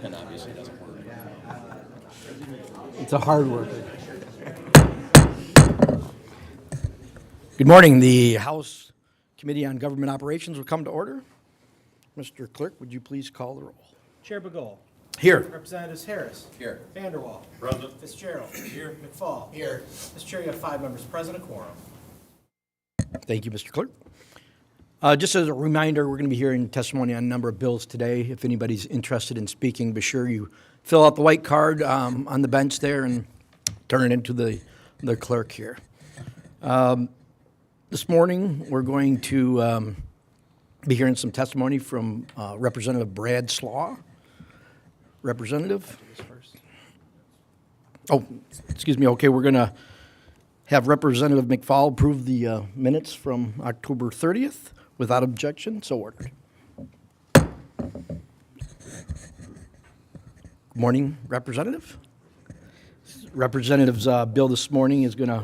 pen obviously doesn't work. It's a hard worker. Good morning. The House Committee on Government Operations will come to order. Mr. Clerk, would you please call the roll? Chair Bagol. Here. Representatives Harris. Here. Vanderwall. Present. Fitzgerald. Here. McFall. Here. Mr. Chair, you have 5 members present, a quorum. Thank you, Mr. Clerk. Just as a reminder, we're going to be hearing testimony on a number of bills today. If anybody's interested in speaking, be sure you fill out the white card on the bench there and turn it into the clerk here. This morning, we're going to be hearing some testimony from Representative Brad Slagh. Representative? Oh, excuse me. Okay, we're going to have Representative McFall approve the minutes from October 30th without objection. So ordered. Good morning, Representative. Representative's bill this morning is going to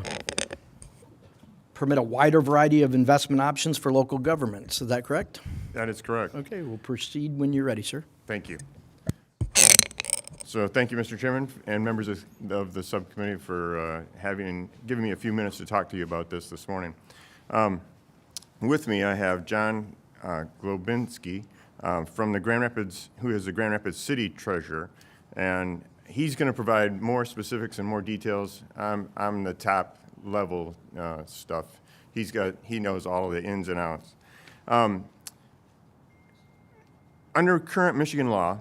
permit a wider variety of investment options for local governments. Is that correct? That is correct. Okay, we'll proceed when you're ready, sir. Thank you. So thank you, Mr. Chairman, and members of the subcommittee for giving me a few minutes to talk to you about this morning. With me, I have John Globinski from the Grand Rapids, who is the Grand Rapids City Treasurer, and he's going to provide more specifics and more details. I'm the top level stuff. He knows all of the ins and outs. Under current Michigan law,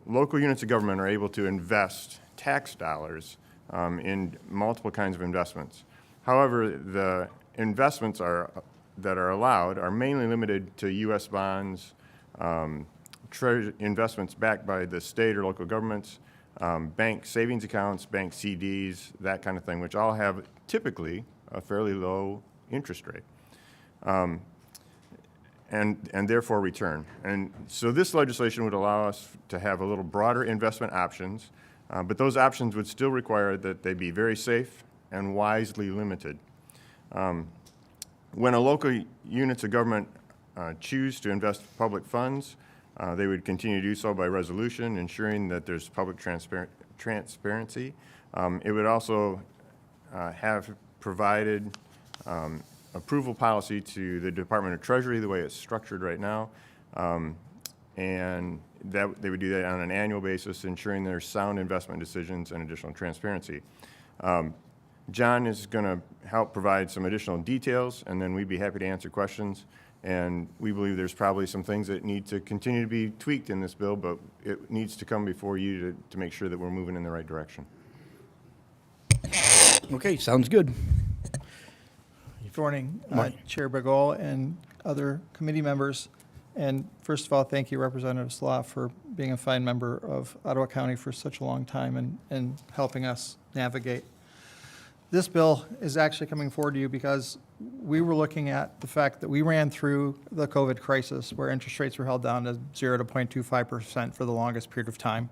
local units of government are able to invest tax dollars in multiple kinds of investments. However, the investments that are allowed are mainly limited to U.S. bonds, investments backed by the state or local governments, bank savings accounts, bank CDs, that kind of thing, which all have typically a fairly low interest rate. And therefore return. And so this legislation would allow us to have a little broader investment options, but those options would still require that they be very safe and wisely limited. When a local units of government choose to invest public funds, they would continue to do so by resolution, ensuring that there's public transparency. It would also have provided approval policy to the Department of Treasury, the way it's structured right now, and that they would do that on an annual basis, ensuring there's sound investment decisions and additional transparency. John is going to help provide some additional details, and then we'd be happy to answer questions. And we believe there's probably some things that need to continue to be tweaked in this bill, but it needs to come before you to make sure that we're moving in the right direction. Okay, sounds good. Good morning, Chair Bagol and other committee members. And first of all, thank you, Representative Slagh, for being a fine member of Ottawa County for such a long time and helping us navigate. This bill is actually coming forward to you because we were looking at the fact that we ran through the COVID crisis where interest rates were held down to 0 to 0.25% for the longest period of time.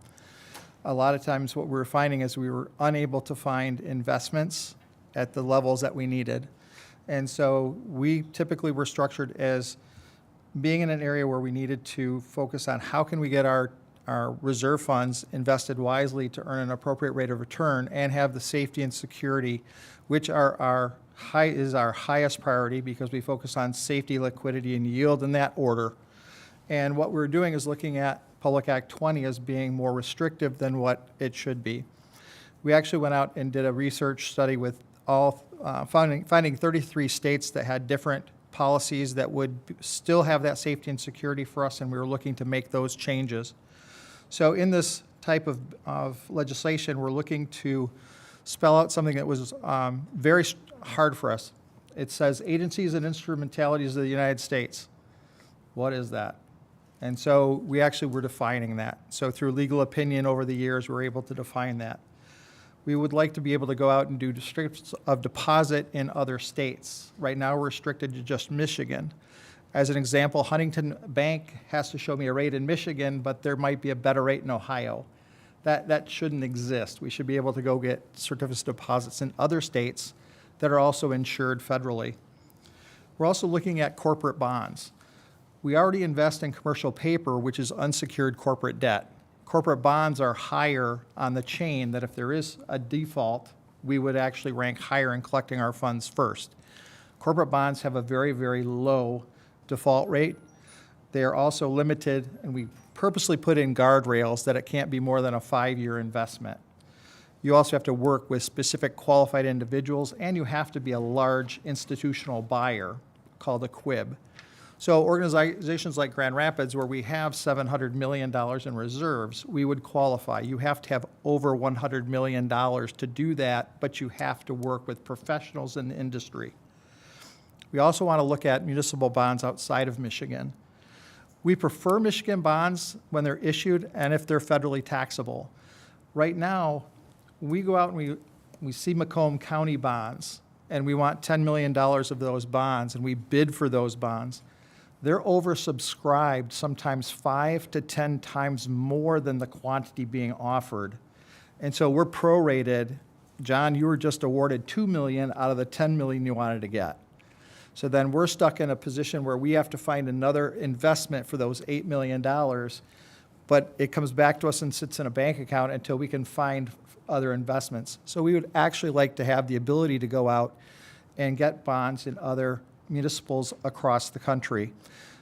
A lot of times what we were finding is we were unable to find investments at the levels that we needed. And so we typically were structured as being in an area where we needed to focus on how can we get our reserve funds invested wisely to earn an appropriate rate of return and have the safety and security, which is our highest priority because we focus on safety, liquidity, and yield in that order. And what we're doing is looking at Public Act 20 as being more restrictive than what it should be. We actually went out and did a research study with finding 33 states that had different policies that would still have that safety and security for us, and we were looking to make those changes. So in this type of legislation, we're looking to spell out something that was very hard for us. It says agencies and instrumentalities of the United States. What is that? And so we actually were defining that. So through legal opinion over the years, we're able to define that. We would like to be able to go out and do restrictions of deposit in other states. Right now, we're restricted to just Michigan. As an example, Huntington Bank has to show me a rate in Michigan, but there might be a better rate in Ohio. That shouldn't exist. We should be able to go get certificates of deposits in other states that are also insured federally. We're also looking at corporate bonds. We already invest in commercial paper, which is unsecured corporate debt. Corporate bonds are higher on the chain, that if there is a default, we would actually rank higher in collecting our funds first. Corporate bonds have a very, very low default rate. They are also limited, and we purposely put in guardrails that it can't be more than a 5-year investment. You also have to work with specific qualified individuals, and you have to be a large institutional buyer called a QUIB. So organizations like Grand Rapids, where we have $700 million in reserves, we would qualify. You have to have over $100 million to do that, but you have to work with professionals in the industry. We also want to look at municipal bonds outside of Michigan. We prefer Michigan bonds when they're issued and if they're federally taxable. Right now, we go out and we see Macomb County bonds, and we want $10 million of those bonds, and we bid for those bonds. They're oversubscribed, sometimes 5 to 10 times more than the quantity being offered. And so we're prorated. John, you were just awarded $2 million out of the $10 million you wanted to get. So then we're stuck in a position where we have to find another investment for those $8 million, but it comes back to us and sits in a bank account until we can find other investments. So we would actually like to have the ability to go out and get bonds in other municipals across the country.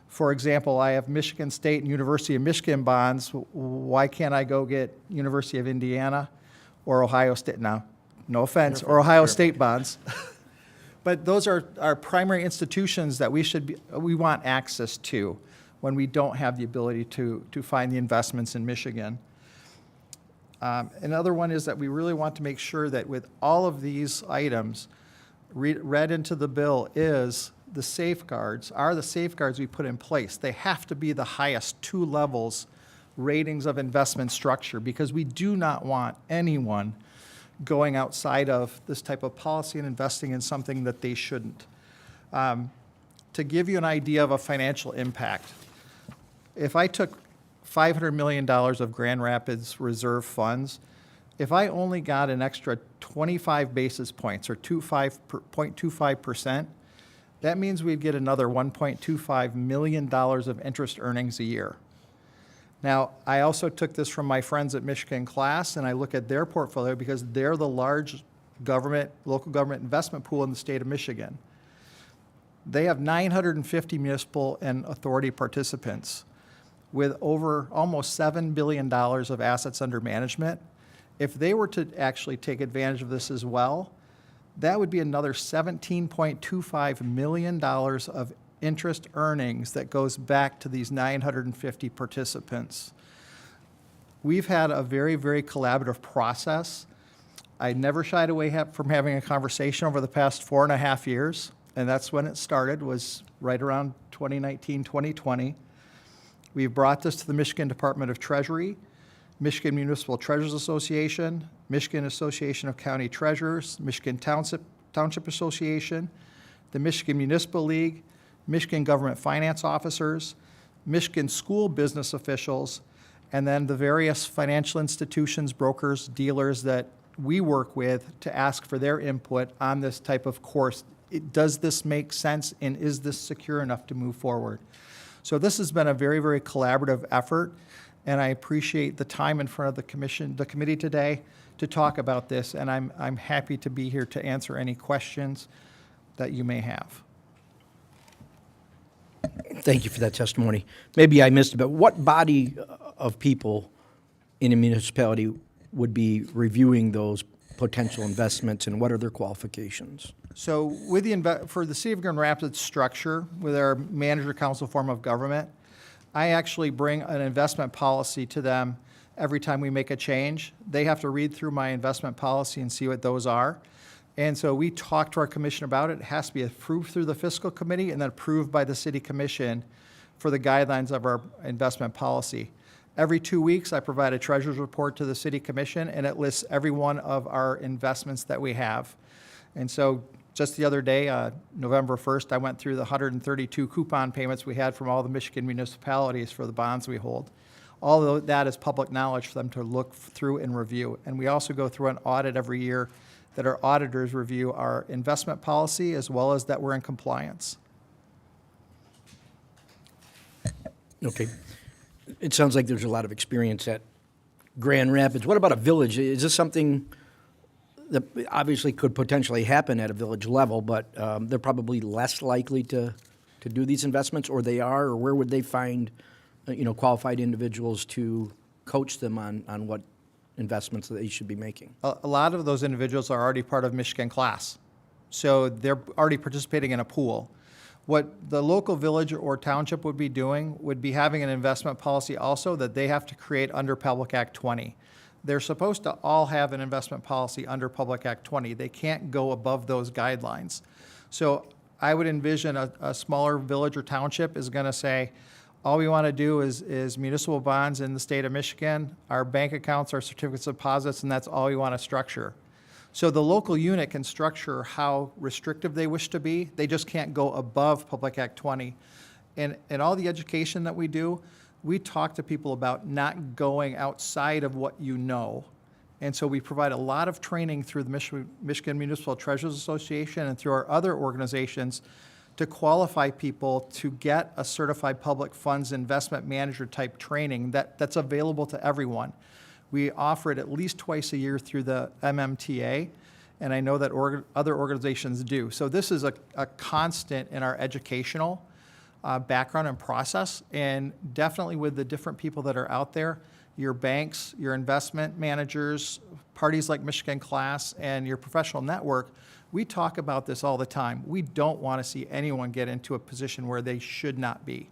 For example, I have Michigan State and University of Michigan bonds. Why can't I go get University of Indiana or Ohio State? Now, no offense, or Ohio State bonds. But those are our primary institutions that we want access to when we don't have the ability to find the investments in Michigan. Another one is that we really want to make sure that with all of these items, read into the bill is the safeguards we put in place. They have to be the highest 2 levels ratings of investment structure, because we do not want anyone going outside of this type of policy and investing in something that they shouldn't. To give you an idea of a financial impact, if I took $500 million of Grand Rapids reserve funds, if I only got an extra 25 basis points or 0.25%, that means we'd get another $1.25 million of interest earnings a year. Now, I also took this from my friends at Michigan Class, and I look at their portfolio because they're the large local government investment pool in the state of Michigan. They have 950 municipal and authority participants with over almost $7 billion of assets under management. If they were to actually take advantage of this as well, that would be another $17.25 million of interest earnings that goes back to these 950 participants. We've had a very, very collaborative process. I never shied away from having a conversation over the past 4.5 years, and that's when it started, was right around 2019, 2020. We've brought this to the Michigan Department of Treasury, Michigan Municipal Treasurers Association, Michigan Association of County Treasurers, Michigan Township Association, the Michigan Municipal League, Michigan Government Finance Officers, Michigan School Business Officials, and then the various financial institutions, brokers, dealers that we work with to ask for their input on this type of course. Does this make sense, and is this secure enough to move forward? So this has been a very, very collaborative effort, and I appreciate the time in front of the committee today to talk about this, and I'm happy to be here to answer any questions that you may have. Thank you for that testimony. Maybe I missed it, but what body of people in a municipality would be reviewing those potential investments, and what are their qualifications? So with for the City of Grand Rapids structure, with our manager council form of government, I actually bring an investment policy to them every time we make a change. They have to read through my investment policy and see what those are. And so we talk to our commission about it. It has to be approved through the fiscal committee and then approved by the city commission for the guidelines of our investment policy. Every 2 weeks, I provide a treasurer's report to the city commission, and it lists every one of our investments that we have. And so just the other day, November 1st, I went through the 132 coupon payments we had from all the Michigan municipalities for the bonds we hold. All of that is public knowledge for them to look through and review. And we also go through an audit every year that our auditors review our investment policy as well as that we're in compliance. Okay. It sounds like there's a lot of experience at Grand Rapids. What about a village? Is this something that obviously could potentially happen at a village level, but they're probably less likely to do these investments, or they are, or where would they find, qualified individuals to coach them on what investments that they should be making? A lot of those individuals are already part of Michigan class, so they're already participating in a pool. What the local village or township would be doing would be having an investment policy also that they have to create under Public Act 20. They're supposed to all have an investment policy under Public Act 20. They can't go above those guidelines. So I would envision a smaller village or township is going to say, all we want to do is municipal bonds in the state of Michigan, our bank accounts, our certificates of deposits, and that's all we want to structure. So the local unit can structure how restrictive they wish to be. They just can't go above Public Act 20. And all the education that we do, we talk to people about not going outside of what you know. And so we provide a lot of training through the Michigan Municipal Treasurers Association and through our other organizations to qualify people to get a certified public funds investment manager type training that's available to everyone. We offer it at least twice a year through the MMTA, and I know that other organizations do. So this is a constant in our educational background and process, and definitely with the different people that are out there, your banks, your investment managers, parties like Michigan Class, and your professional network, we talk about this all the time. We don't want to see anyone get into a position where they should not be.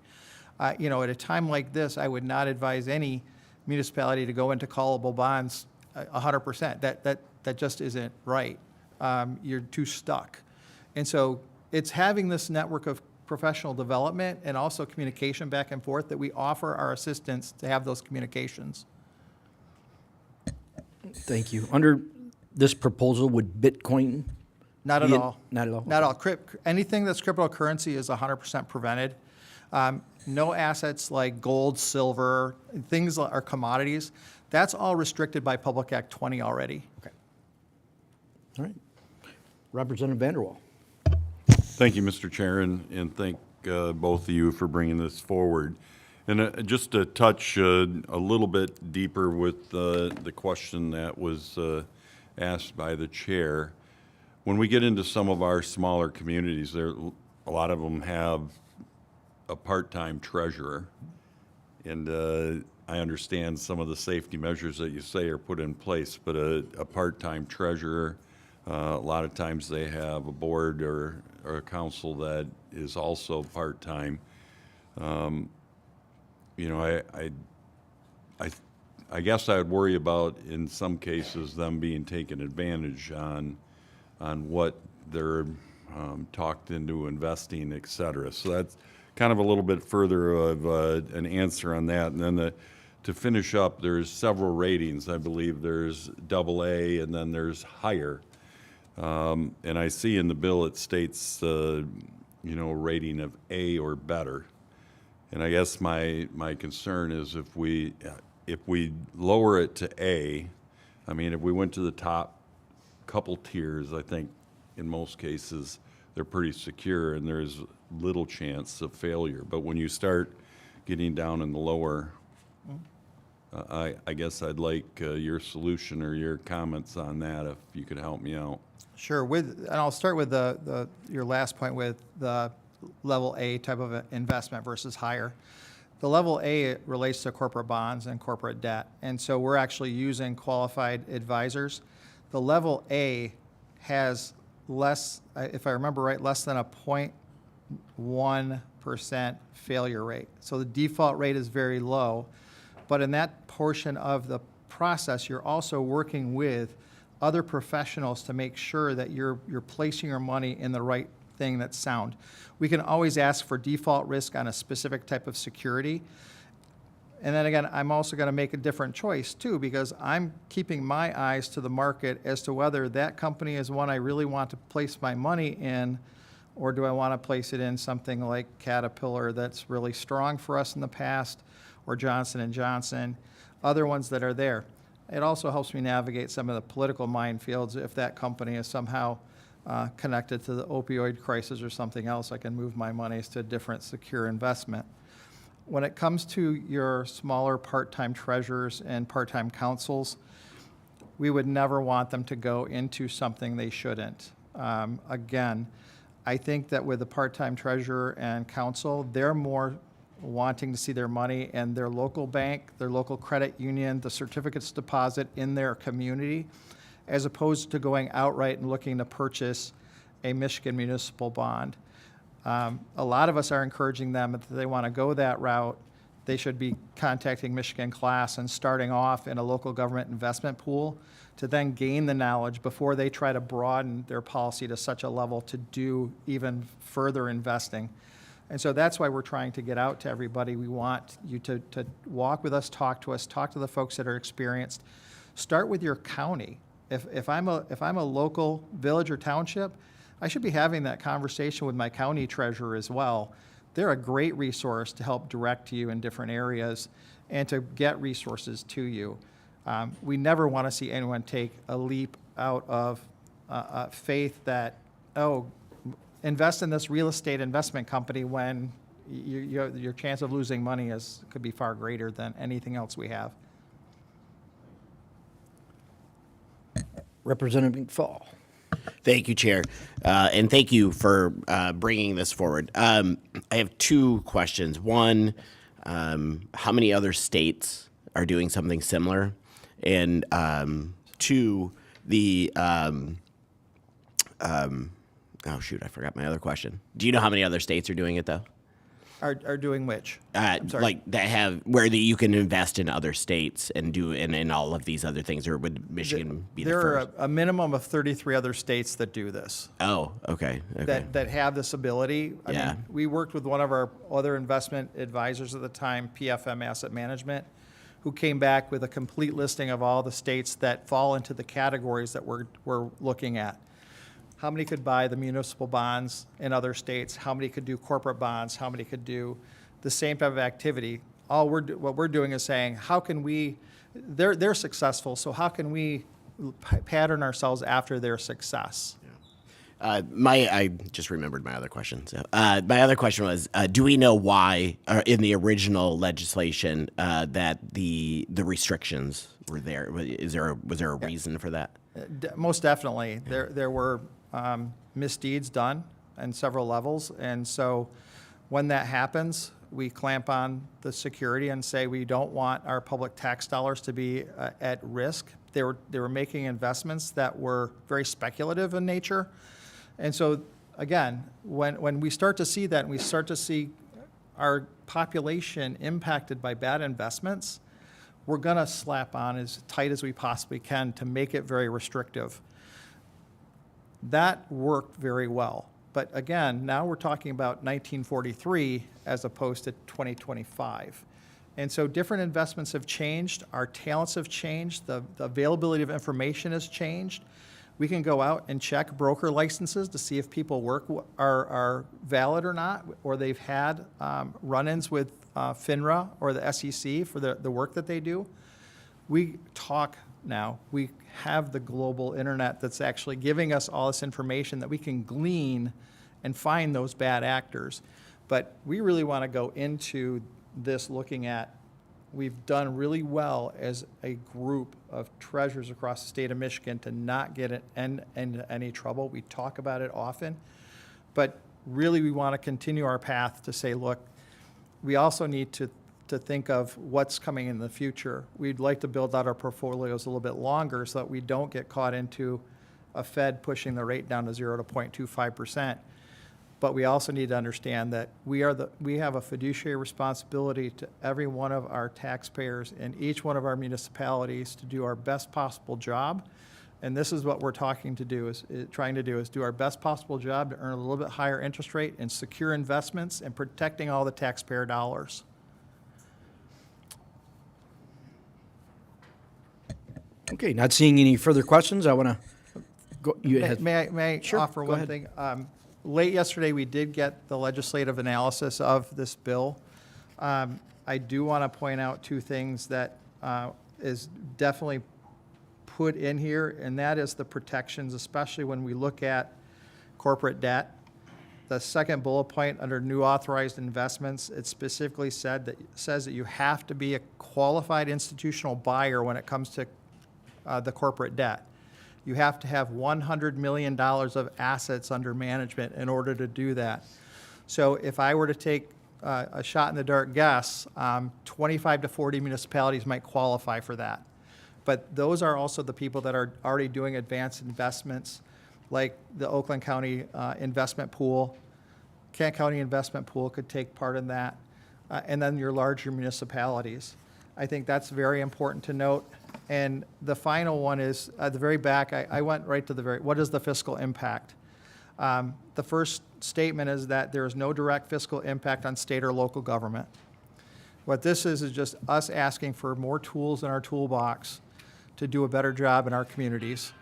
At a time like this, I would not advise any municipality to go into callable bonds 100%. That just isn't right. You're too stuck. And so it's having this network of professional development and also communication back and forth that we offer our assistants to have those communications. Thank you. Under this proposal, would Bitcoin? Not at all. Not at all? Not at all. Anything that's cryptocurrency is 100% prevented. No assets like gold, silver, things that are commodities, that's all restricted by Public Act 20 already. Okay. All right. Representative Vanderwall. Thank you, Mr. Chair, and thank both of you for bringing this forward. And just to touch a little bit deeper with the question that was asked by the chair, when we get into some of our smaller communities, a lot of them have a part-time treasurer, and I understand some of the safety measures that you say are put in place, but a part-time treasurer, a lot of times they have a board or a council that is also part-time. I guess I would worry about, in some cases, them being taken advantage on what they're talked into investing, et cetera. So that's kind of a little bit further of an answer on that. And then to finish up, there's several ratings. I believe there's AA and then there's higher. And I see in the bill it states, rating of A or better. And I guess my concern is if we lower it to A, if we went to the top couple tiers, I think in most cases they're pretty secure and there's little chance of failure. But when you start getting down in the lower, I guess I'd like your solution or your comments on that if you could help me out. Sure. And I'll start with your last point with the level A type of investment versus higher. The level A relates to corporate bonds and corporate debt, and so we're actually using qualified advisors. The level A has less, if I remember right, less than a 0.1% failure rate. So the default rate is very low, but in that portion of the process, you're also working with other professionals to make sure that you're placing your money in the right thing that's sound. We can always ask for default risk on a specific type of security. And then again, I'm also going to make a different choice too, because I'm keeping my eyes to the market as to whether that company is one I really want to place my money in, or do I want to place it in something like Caterpillar that's really strong for us in the past, or Johnson & Johnson, other ones that are there. It also helps me navigate some of the political minefields. If that company is somehow connected to the opioid crisis or something else, I can move my monies to a different secure investment. When it comes to your smaller part-time treasurers and part-time counsels, we would never want them to go into something they shouldn't. Again, I think that with the part-time treasurer and counsel, they're more wanting to see their money in their local bank, their local credit union, the certificates deposit in their community, as opposed to going outright and looking to purchase a Michigan municipal bond. A lot of us are encouraging them, if they want to go that route, they should be contacting Michigan Class and starting off in a local government investment pool to then gain the knowledge before they try to broaden their policy to such a level to do even further investing. And so that's why we're trying to get out to everybody. We want you to walk with us, talk to the folks that are experienced. Start with your county. If I'm a local village or township, I should be having that conversation with my county treasurer as well. They're a great resource to help direct you in different areas and to get resources to you. We never want to see anyone take a leap out of faith that, oh, invest in this real estate investment company when your chance of losing money could be far greater than anything else we have. Representative McFall. Thank you, Chair. And thank you for bringing this forward. I have two questions. One, how many other states are doing something similar? And two, oh, shoot, I forgot my other question. Do you know how many other states are doing it, though? Are doing which? I'm sorry. Like that have where you can invest in other states and do in all of these other things, or would Michigan be the There first? are a minimum of 33 other states that do this. Oh, okay. That have this ability. I Yeah. mean, we worked with one of our other investment advisors at the time, PFM Asset Management, who came back with a complete listing of all the states that fall into the categories that we're looking at. How many could buy the municipal bonds in other states? How many could do corporate bonds? How many could do the same type of activity? What we're doing is saying, how can we, they're successful, so how can we pattern ourselves after their success? I just remembered my other question. So, my other question was, do we know why, in the original legislation, that the restrictions were there? Was there a reason for that? Most definitely. There were misdeeds done on several levels, and so when that happens, we clamp on the security and say we don't want our public tax dollars to be at risk. They were making investments that were very speculative in nature. And so, again, when we start to see that and we start to see our population impacted by bad investments, we're going to slap on as tight as we possibly can to make it very restrictive. That worked very well. But again, now we're talking about 1943 as opposed to 2025. And so different investments have changed. Our talents have changed. The availability of information has changed. We can go out and check broker licenses to see if people are valid or not, or they've had run-ins with FINRA or the SEC for the work that they do. We talk now. We have the global internet that's actually giving us all this information that we can glean and find those bad actors. But we really want to go into this looking at, we've done really well as a group of treasurers across the state of Michigan to not get into any trouble. We talk about it often, but really we want to continue our path to say, look, we also need to think of what's coming in the future. We'd like to build out our portfolios a little bit longer so that we don't get caught into a Fed pushing the rate down to 0 to 0.25%. But we also need to understand that we have a fiduciary responsibility to every one of our taxpayers in each one of our municipalities to do our best possible job. And this is what we're trying to do is do our best possible job to earn a little bit higher interest rate and secure investments and protecting all the taxpayer dollars. Okay, not seeing any further questions. I want to go. May I Sure, offer go one ahead. thing? Late yesterday, we did get the legislative analysis of this bill. I do want to point out two things that is definitely put in here, and that is the protections, especially when we look at corporate debt. the second bullet point under new authorized investments, it specifically says that you have to be a qualified institutional buyer when it comes to the corporate debt. You have to have $100 million of assets under management in order to do that. So if I were to take a shot in the dark guess, 25 to 40 municipalities might qualify for that. But those are also the people that are already doing advanced investments, like the Oakland County Investment Pool. Kent County Investment Pool could take part in that, and then your larger municipalities. I think that's very important to note. And the final one is, at the very back, I went right to the very, what is the fiscal impact? The first statement is that there is no direct fiscal impact on state or local government. What this is just us asking for more tools in our toolbox to do a better job in our communities.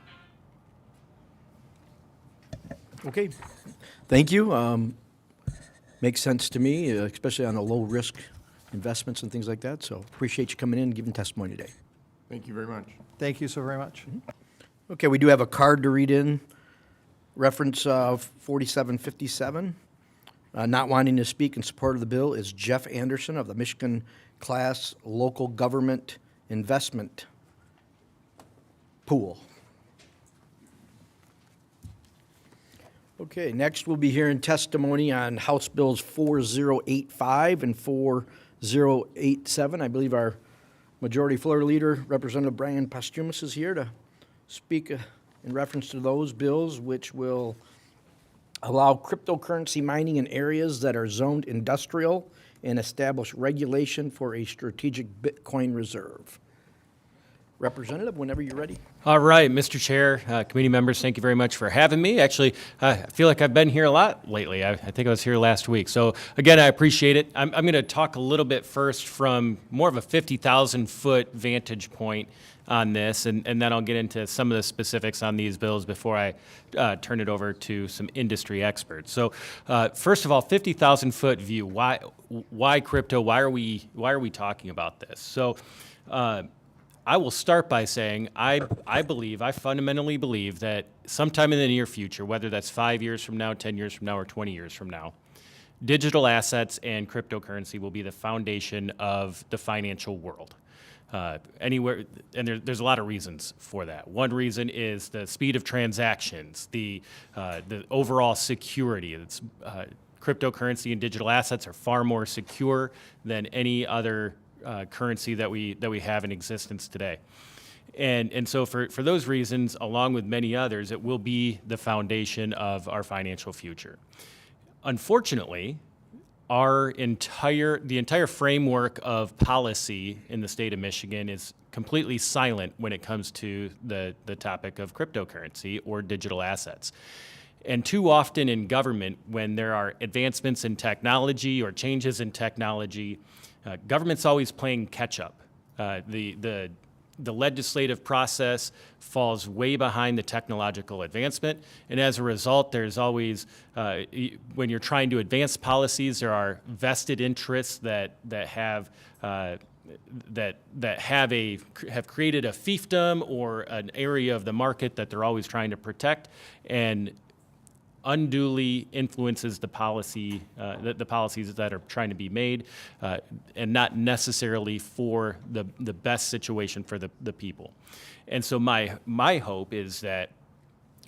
Okay, thank you. Makes sense to me, especially on the low-risk investments and things like that. So appreciate you coming in and giving testimony today. Thank you very much. Thank you so very much. Okay, we do have a card to read in. Reference 4757. Not wanting to speak in support of the bill is Jeff Anderson of the Michigan Class Local Government Investment Pool. Okay, next we'll be hearing testimony on House Bills 4085 and 4087. I believe our Majority Floor Leader, Representative Brian Posthumus, is here to speak in reference to those bills, which will allow cryptocurrency mining in areas that are zoned industrial and establish regulation for a strategic Bitcoin reserve. Representative, whenever you're ready. All right, Mr. Chair, committee members, thank you very much for having me. Actually, I feel like I've been here a lot lately. I think I was here last week. So again, I appreciate it. I'm going to talk a little bit first from more of a 50,000-foot vantage point on this, and then I'll get into some of the specifics on these bills before I turn it over to some industry experts. So first of all, 50,000-foot view. Why crypto? Why are we talking about this? So I will start by saying I fundamentally believe that sometime in the near future, whether that's 5 years from now, 10 years from now, or 20 years from now, digital assets and cryptocurrency will be the foundation of the financial world. Anywhere, and there's a lot of reasons for that. One reason is the speed of transactions, the overall security. Cryptocurrency and digital assets are far more secure than any other currency that we have in existence today. And so for those reasons, along with many others, it will be the foundation of our financial future. Unfortunately, the entire framework of policy in the state of Michigan is completely silent when it comes to the topic of cryptocurrency or digital assets. And too often in government, when there are advancements in technology or changes in technology, government's always playing catch up. The legislative process falls way behind the technological advancement, and as a result, there's always, when you're trying to advance policies, there are vested interests that have created a fiefdom or an area of the market that they're always trying to protect, and unduly influences the policies that are trying to be made, and not necessarily for the best situation for the people. And so my hope is that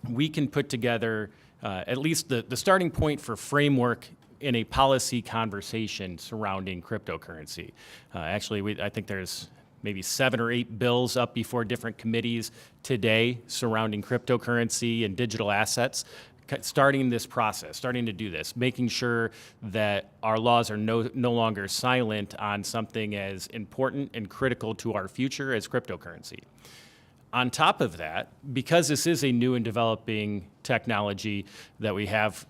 we can put together at least the starting point for framework in a policy conversation surrounding cryptocurrency. Actually, I think there's maybe 7 or 8 bills up before different committees today surrounding cryptocurrency and digital assets. Starting this process, starting to do this, making sure that our laws are no longer silent on something as important and critical to our future as cryptocurrency. On top of that, because this is a new and developing technology that we have,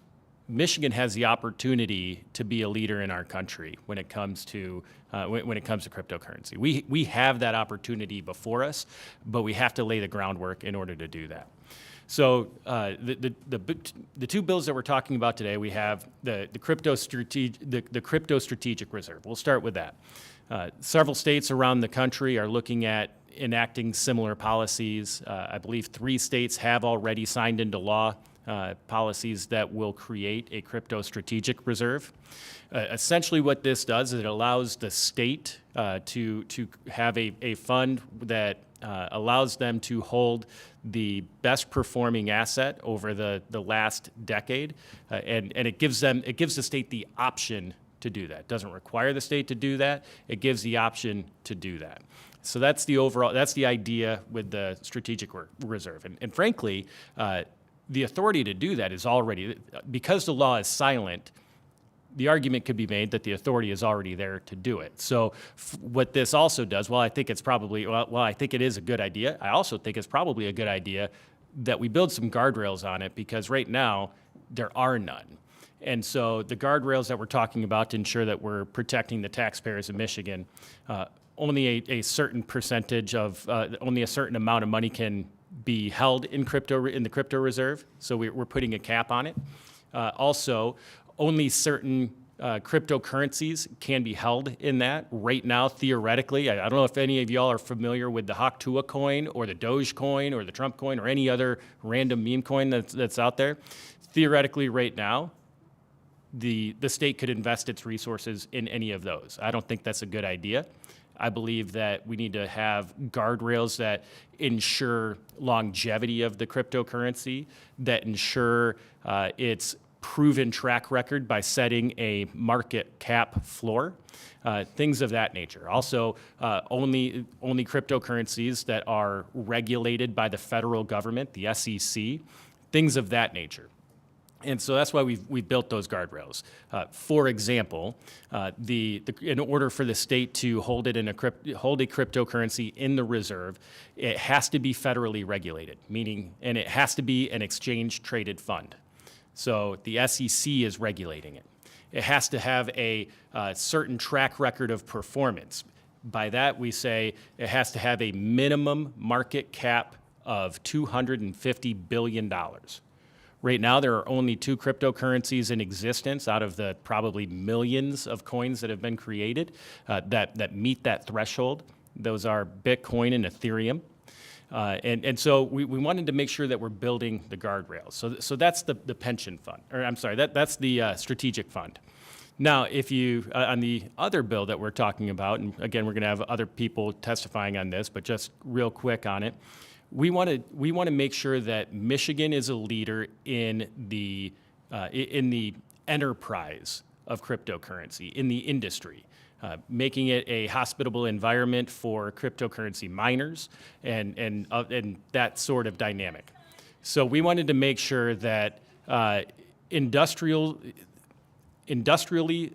Michigan has the opportunity to be a leader in our country when it comes to cryptocurrency. We have that opportunity before us, but we have to lay the groundwork in order to do that. So the 2 bills that we're talking about today, we have the crypto strategic reserve. We'll start with that. Several states around the country are looking at enacting similar policies. I believe 3 states have already signed into law policies that will create a crypto strategic reserve. Essentially what this does is it allows the state to have a fund that allows them to hold the best performing asset over the last decade, and it gives the state the option to do that. It doesn't require the state to do that. It gives the option to do that. So that's the idea with the strategic reserve. And frankly, the authority to do that is already, because the law is silent, the argument could be made that the authority is already there to do it. So what this also does, I think it is a good idea, I also think it's probably a good idea that we build some guardrails on it, because right now there are none. And so the guardrails that we're talking about to ensure that we're protecting the taxpayers of Michigan, only a certain percentage of, only a certain amount of money can be held in the crypto reserve. So we're putting a cap on it. Also, only certain cryptocurrencies can be held in that. Right now, theoretically, I don't know if any of y'all are familiar with the Haktua coin or the Doge coin or the Trump coin or any other random meme coin that's out there. Theoretically, right now, the state could invest its resources in any of those. I don't think that's a good idea. I believe that we need to have guardrails that ensure longevity of the cryptocurrency, that ensure its proven track record by setting a market cap floor, things of that nature. Also, only cryptocurrencies that are regulated by the federal government, the SEC, things of that nature. And so that's why we've built those guardrails. For example, in order for the state to hold a cryptocurrency in the reserve, it has to be federally regulated, and it has to be an exchange-traded fund. So the SEC is regulating it. It has to have a certain track record of performance. By that, we say it has to have a minimum market cap of $250 billion. Right now, there are only 2 cryptocurrencies in existence out of the probably millions of coins that have been created that meet that threshold. Those are Bitcoin and Ethereum. And so we wanted to make sure that we're building the guardrails. So that's the pension fund, or I'm sorry, that's the strategic fund. Now, if you, on the other bill that we're talking about, and again, we're going to have other people testifying on this, but just real quick on it, we want to make sure that Michigan is a leader in the enterprise of cryptocurrency, in the industry. Making it a hospitable environment for cryptocurrency miners and that sort of dynamic. So we wanted to make sure that industrially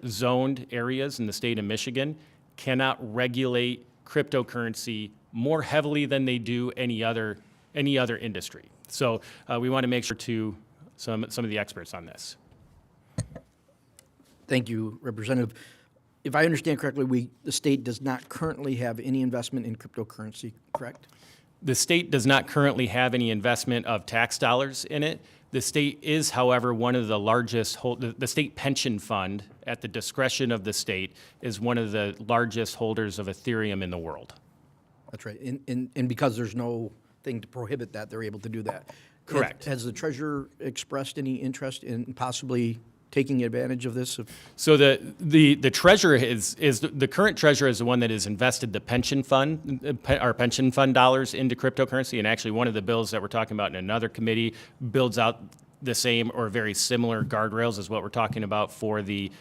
zoned areas in the state of Michigan cannot regulate cryptocurrency more heavily than they do any other industry. So we want to make sure to some of the experts on this. Thank you, Representative. If I understand correctly, the state does not currently have any investment in cryptocurrency, correct? The state does not currently have any investment of tax dollars in it. The state is, however, one of the largest, the state pension fund, at the discretion of the state, is one of the largest holders of Ethereum in the world. That's right. And because there's no thing to prohibit that, they're able to do that. Correct. Has the treasurer expressed any interest in possibly taking advantage of this? So the treasurer is the current treasurer is the one that has invested the pension fund, our pension fund dollars into cryptocurrency, and actually one of the bills that we're talking about in another committee builds out the same or very similar guardrails as what we're talking about for the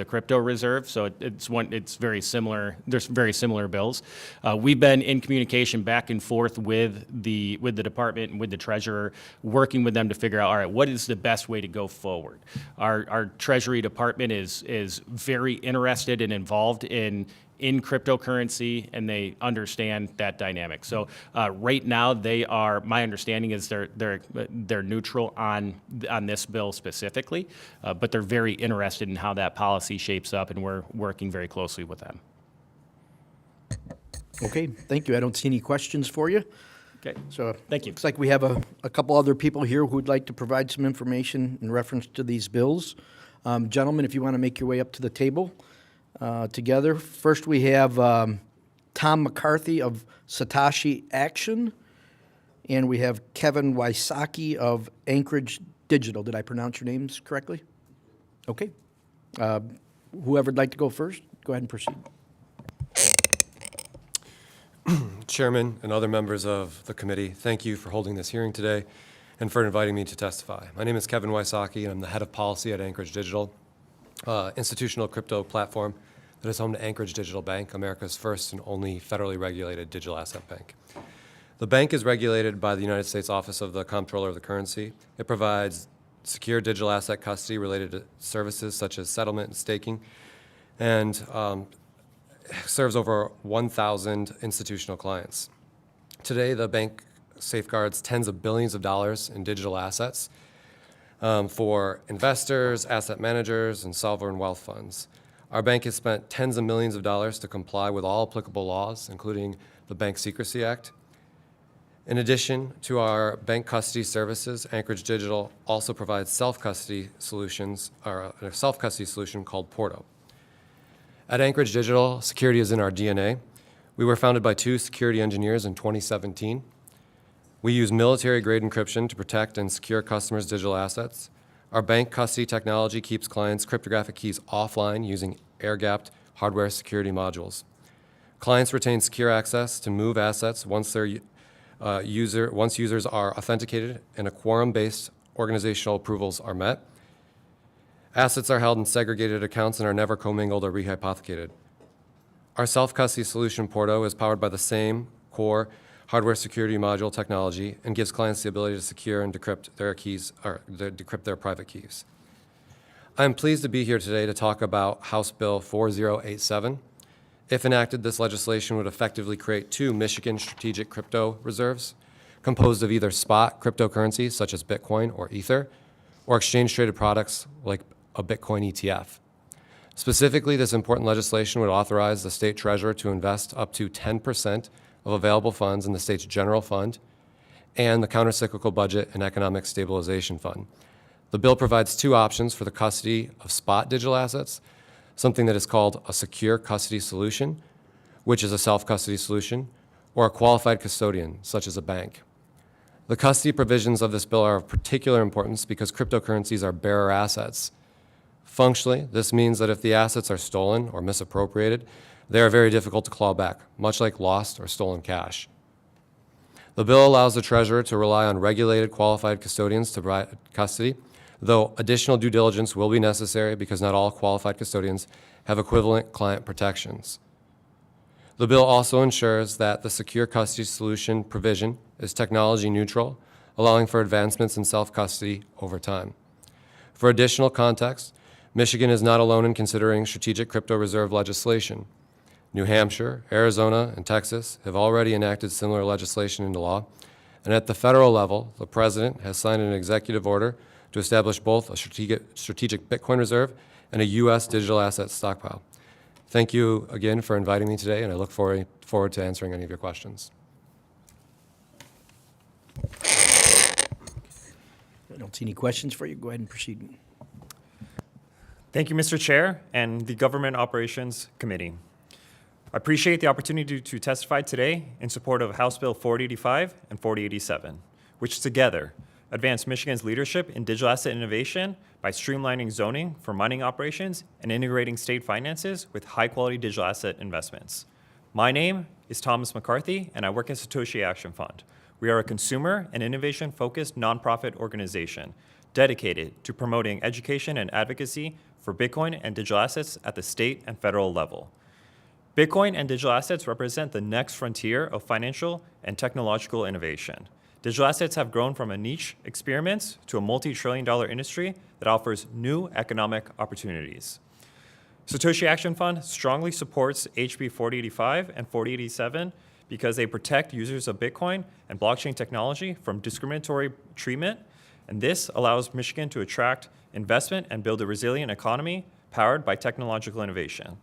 crypto reserve. So it's very similar. There's very similar bills. We've been in communication back and forth with the department and with the treasurer, working with them to figure out, all right, what is the best way to go forward? Our Treasury Department is very interested and involved in cryptocurrency, and they understand that dynamic. So right now, my understanding is they're neutral on this bill specifically, but they're very interested in how that policy shapes up, and we're working very closely with them. Okay, thank you. I don't see any questions for you. Okay. So Thank you. looks like we have a couple other people here who would like to provide some information in reference to these bills. Gentlemen, if you want to make your way up to the table together. First, we have Tom McCarthy of Satoshi Action, And we have Kevin Wysocki of Anchorage Digital. Did I pronounce your names correctly? Okay. Whoever'd like to go first, go ahead and proceed. Chairman and other members of the committee, thank you for holding this hearing today and for inviting me to testify. My name is Kevin Wysocki, and I'm the head of policy at Anchorage Digital, institutional crypto platform that is home to Anchorage Digital Bank, America's first and only federally regulated digital asset bank. The bank is regulated by the United States Office of the Comptroller of the Currency. It provides secure digital asset custody related to services such as settlement and staking, and serves over 1,000 institutional clients. Today, the bank safeguards tens of billions of dollars in digital assets for investors, asset managers, and sovereign wealth funds. Our bank has spent tens of millions of dollars to comply with all applicable laws, including the Bank Secrecy Act. In addition to our bank custody services, Anchorage Digital also provides self-custody solutions, or a self-custody solution called Porto. At Anchorage Digital, security is in our DNA. We were founded by 2 security engineers in 2017. We use military-grade encryption to protect and secure customers' digital assets. Our bank custody technology keeps clients' cryptographic keys offline using air-gapped hardware security modules. Clients retain secure access to move assets once users are authenticated and a quorum-based organizational approvals are met. Assets are held in segregated accounts and are never commingled or rehypothecated. Our self-custody solution, Porto, is powered by the same core hardware security module technology and gives clients the ability to secure and decrypt their keys, or decrypt their private keys. I am pleased to be here today to talk about House Bill 4087. If enacted, this legislation would effectively create 2 Michigan strategic crypto reserves composed of either spot cryptocurrencies such as Bitcoin or Ether, or exchange-traded products like a Bitcoin ETF. Specifically, this important legislation would authorize the state treasurer to invest up to 10% of available funds in the state's general fund and the countercyclical budget and economic stabilization fund. The bill provides 2 options for the custody of spot digital assets, something that is called a secure custody solution, which is a self-custody solution, or a qualified custodian, such as a bank. The custody provisions of this bill are of particular importance because cryptocurrencies are bearer assets. Functionally, this means that if the assets are stolen or misappropriated, they are very difficult to claw back, much like lost or stolen cash. The bill allows the treasurer to rely on regulated qualified custodians to provide custody, though additional due diligence will be necessary because not all qualified custodians have equivalent client protections. The bill also ensures that the secure custody solution provision is technology neutral, allowing for advancements in self-custody over time. For additional context, Michigan is not alone in considering strategic crypto reserve legislation. New Hampshire, Arizona, and Texas have already enacted similar legislation into law, and at the federal level, the president has signed an executive order to establish both a strategic Bitcoin reserve and a U.S. digital asset stockpile. Thank you again for inviting me today, and I look forward to answering any of your questions. I don't see any questions for you. Go ahead and proceed. Thank you, Mr. Chair and the Government Operations Committee. I appreciate the opportunity to testify today in support of House Bill 4085 and 4087, which together advance Michigan's leadership in digital asset innovation by streamlining zoning for mining operations and integrating state finances with high-quality digital asset investments. My name is Thomas McCarthy, and I work at Satoshi Action Fund. We are a consumer and innovation-focused nonprofit organization dedicated to promoting education and advocacy for Bitcoin and digital assets at the state and federal level. Bitcoin and digital assets represent the next frontier of financial and technological innovation. Digital assets have grown from a niche experiment to a multi-trillion-dollar industry that offers new economic opportunities. Satoshi Action Fund strongly supports HB 4085 and 4087 because they protect users of Bitcoin and blockchain technology from discriminatory treatment, and this allows Michigan to attract investment and build a resilient economy powered by technological innovation.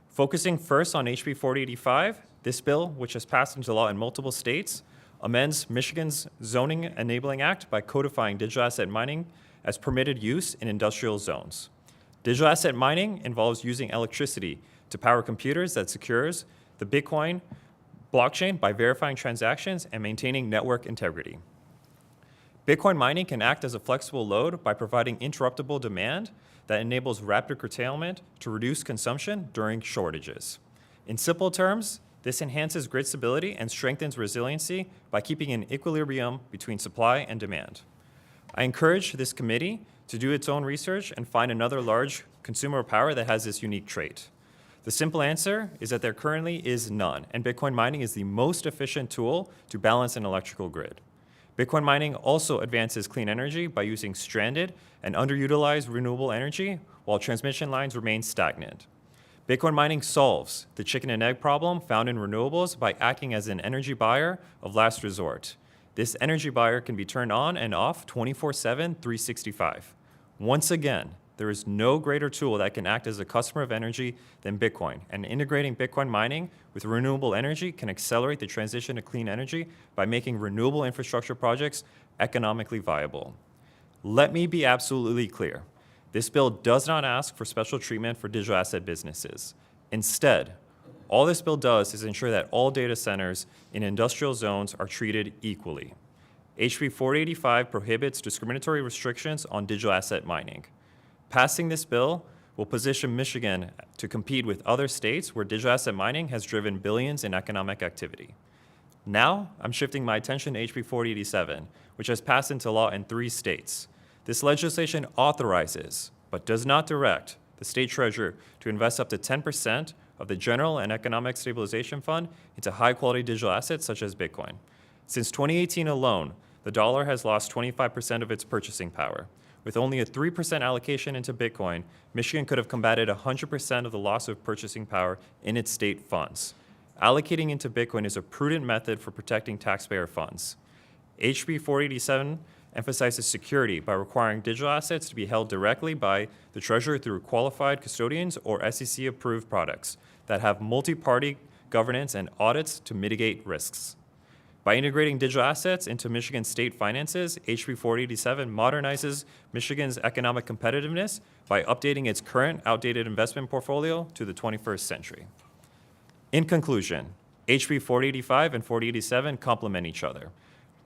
Focusing first on HB 4085, this bill, which has passed into law in multiple states, amends Michigan's Zoning Enabling Act by codifying digital asset mining as permitted use in industrial zones. Digital asset mining involves using electricity to power computers that secures the Bitcoin blockchain by verifying transactions and maintaining network integrity. Bitcoin mining can act as a flexible load by providing interruptible demand that enables rapid curtailment to reduce consumption during shortages. In simple terms, this enhances grid stability and strengthens resiliency by keeping an equilibrium between supply and demand. I encourage this committee to do its own research and find another large consumer of power that has this unique trait. The simple answer is that there currently is none, and Bitcoin mining is the most efficient tool to balance an electrical grid. Bitcoin mining also advances clean energy by using stranded and underutilized renewable energy while transmission lines remain stagnant. Bitcoin mining solves the chicken and egg problem found in renewables by acting as an energy buyer of last resort. This energy buyer can be turned on and off 24/7, 365. Once again, there is no greater tool that can act as a customer of energy than Bitcoin, and integrating Bitcoin mining with renewable energy can accelerate the transition to clean energy by making renewable infrastructure projects economically viable. Let me be absolutely clear. This bill does not ask for special treatment for digital asset businesses. Instead, all this bill does is ensure that all data centers in industrial zones are treated equally. HB 485 prohibits discriminatory restrictions on digital asset mining. Passing this bill will position Michigan to compete with other states where digital asset mining has driven billions in economic activity. Now, I'm shifting my attention to HB 487, which has passed into law in 3 states. This legislation authorizes, but does not direct, the state treasurer to invest up to 10% of the General and Economic Stabilization Fund into high-quality digital assets such as Bitcoin. Since 2018 alone, the dollar has lost 25% of its purchasing power. With only a 3% allocation into Bitcoin, Michigan could have combated 100% of the loss of purchasing power in its state funds. Allocating into Bitcoin is a prudent method for protecting taxpayer funds. HB 487 emphasizes security by requiring digital assets to be held directly by the Treasurer through qualified custodians or SEC-approved products that have multi-party governance and audits to mitigate risks. By integrating digital assets into Michigan state finances, HB 487 modernizes Michigan's economic competitiveness by updating its current outdated investment portfolio to the 21st century. In conclusion, HB 485 and 487 complement each other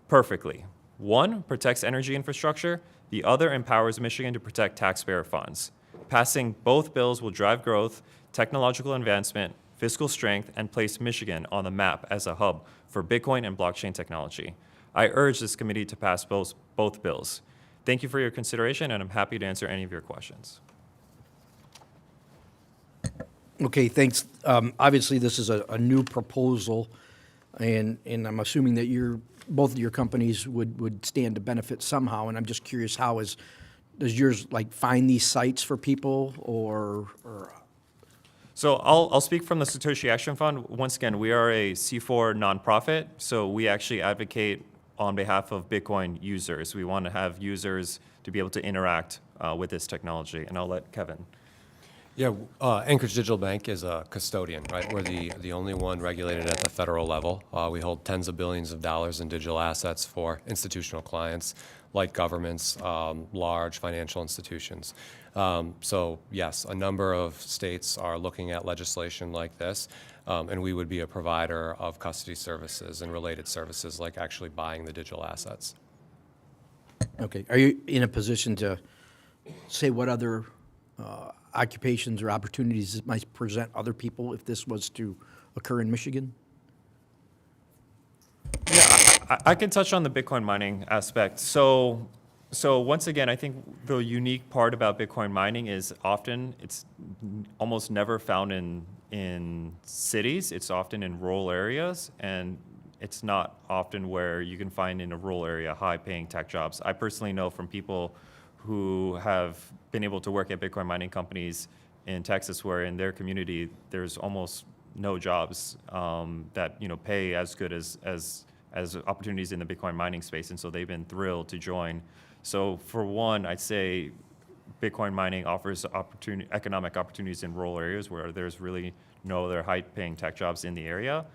perfectly. One protects energy infrastructure, the other empowers Michigan to protect taxpayer funds. Passing both bills will drive growth, technological advancement, fiscal strength, and place Michigan on the map as a hub for Bitcoin and blockchain technology. I urge this committee to pass both bills. Thank you for your consideration, and I'm happy to answer any of your questions. Okay, thanks. Obviously, this is a new proposal, and I'm assuming that both of your companies would stand to benefit somehow, and I'm just curious, does yours like find these sites for people or So I'll speak from the Satoshi Action Fund. Once again, we are a C4 nonprofit, so we actually advocate on behalf of Bitcoin users. We want to have users to be able to interact with this technology, and I'll let Kevin. Yeah, Anchorage Digital Bank is a custodian, right? We're the only one regulated at the federal level. We hold tens of billions of dollars in digital assets for institutional clients like governments, large financial institutions. So yes, a number of states are looking at legislation like this, and we would be a provider of custody services and related services like actually buying the digital assets. Okay. Are you in a position to say what other occupations or opportunities it might present other people if this was to occur in Michigan? Yeah, I can touch on the Bitcoin mining aspect. So once again, I think the unique part about Bitcoin mining is often it's almost never found in cities. It's often in rural areas, and it's not often where you can find in a rural area high-paying tech jobs. I personally know from people who have been able to work at Bitcoin mining companies in Texas, where in their community there's almost no jobs that pay as good as opportunities in the Bitcoin mining space, and so they've been thrilled to join. So for one, I'd say Bitcoin mining offers economic opportunities in rural areas where there's really no other high-paying tech jobs in the area.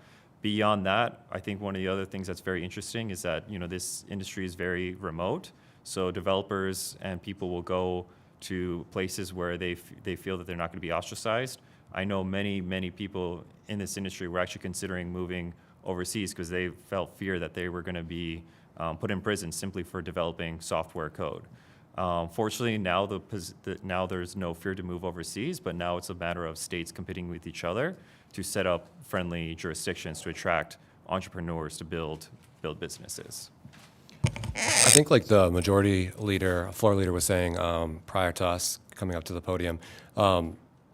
Beyond that, I think one of the other things that's very interesting is that this industry is very remote. So developers and people will go to places where they feel that they're not going to be ostracized. I know many people in this industry were actually considering moving overseas because they felt fear that they were going to be put in prison simply for developing software code. Fortunately, now now there's no fear to move overseas, but now it's a matter of states competing with each other to set up friendly jurisdictions to attract entrepreneurs to build businesses. I think like the majority leader, floor leader was saying prior to us coming up to the podium,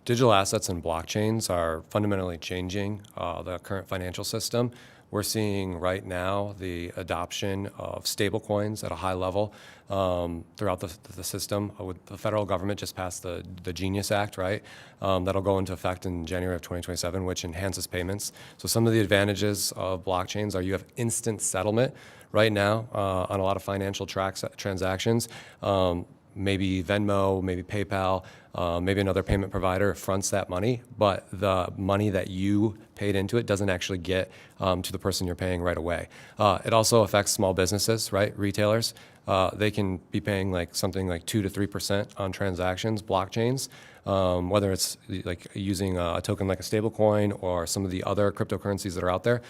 digital assets and blockchains are fundamentally changing the current financial system. We're seeing right now the adoption of stablecoins at a high level throughout the system. The federal government just passed the Genius Act, right? That'll go into effect in January of 2027, which enhances payments. So some of the advantages of blockchains are you have instant settlement right now on a lot of financial transactions. Maybe Venmo, maybe PayPal, maybe another payment provider fronts that money, but the money that you paid into it doesn't actually get to the person you're paying right away. It also affects small businesses, right? Retailers. They can be paying like something like 2 to 3% on transactions, blockchains, whether it's like using a token like a stablecoin or some of the other cryptocurrencies that are out there.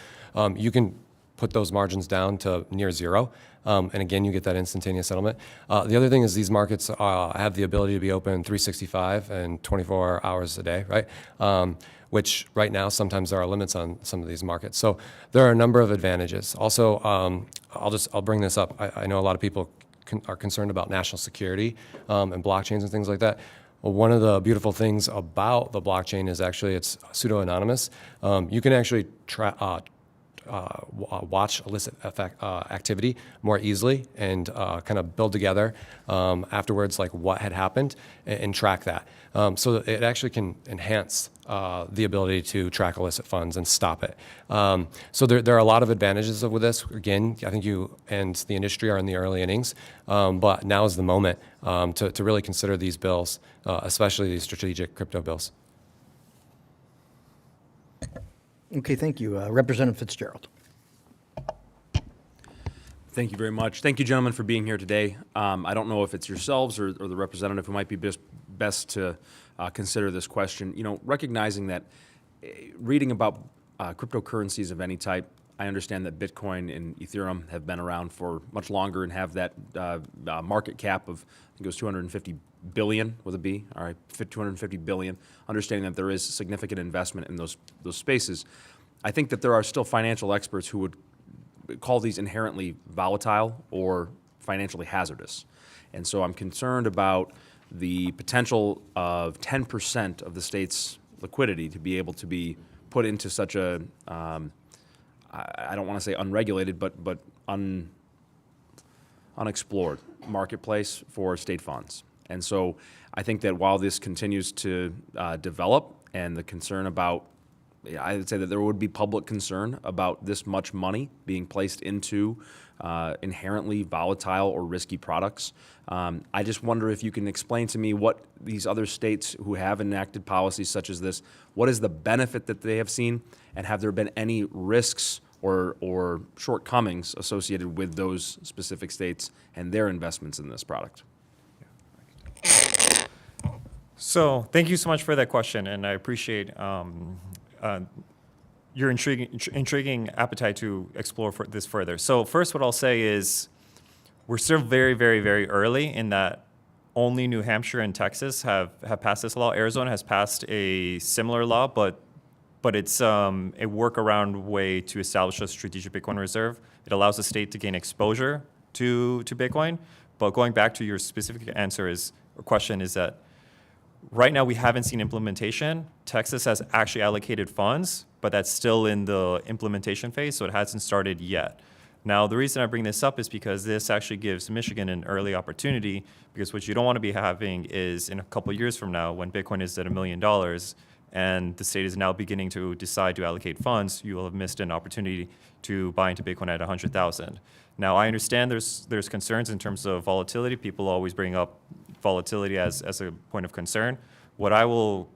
You can put those margins down to near zero. And again, you get that instantaneous settlement. The other thing is these markets have the ability to be open 365 and 24 hours a day, right? Which right now sometimes there are limits on some of these markets. So there are a number of advantages. Also, I'll bring this up. I know a lot of people are concerned about national security and blockchains and things like that. Well, one of the beautiful things about the blockchain is actually it's pseudo-anonymous. You can actually watch illicit activity more easily and kind of build together afterwards like what had happened and track that. So it actually can enhance the ability to track illicit funds and stop it. So there are a lot of advantages with this. Again, I think you and the industry are in the early innings, but now is the moment to really consider these bills, especially these strategic crypto bills. Okay, thank you. Representative Fitzgerald. Thank you very much. Thank you, gentlemen, for being here today. I don't know if it's yourselves or the representative who might be best to consider this question. You know, recognizing that reading about cryptocurrencies of any type, I understand that Bitcoin and Ethereum have been around for much longer and have that market cap of, I think it was 250 billion with a B, all right, 250 billion, understanding that there is significant investment in those spaces. I think that there are still financial experts who would call these inherently volatile or financially hazardous. And so I'm concerned about the potential of 10% of the state's liquidity to be able to be put into such a, I don't want to say unregulated, but unexplored marketplace for state funds. And so I think that while this continues to develop and the concern about, I would say that there would be public concern about this much money being placed into inherently volatile or risky products. I just wonder if you can explain to me what these other states who have enacted policies such as this, what is the benefit that they have seen, and have there been any risks or shortcomings associated with those specific states and their investments in this product? So thank you so much for that question, and I appreciate your intriguing appetite to explore this further. So first, what I'll say is we're still very, very, very early in that only New Hampshire and Texas have passed this law. Arizona has passed a similar law, but it's a workaround way to establish a strategic Bitcoin reserve. It allows the state to gain exposure to Bitcoin. But going back to your specific question is that right now we haven't seen implementation. Texas has actually allocated funds, but that's still in the implementation phase, so it hasn't started yet. Now, the reason I bring this up is because this actually gives Michigan an early opportunity, because what you don't want to be having is in a couple years from now, when Bitcoin is at $1 million and the state is now beginning to decide to allocate funds, you will have missed an opportunity to buy into Bitcoin at 100,000. Now, I understand there's concerns in terms of volatility. People always bring up volatility as a point of concern. What I will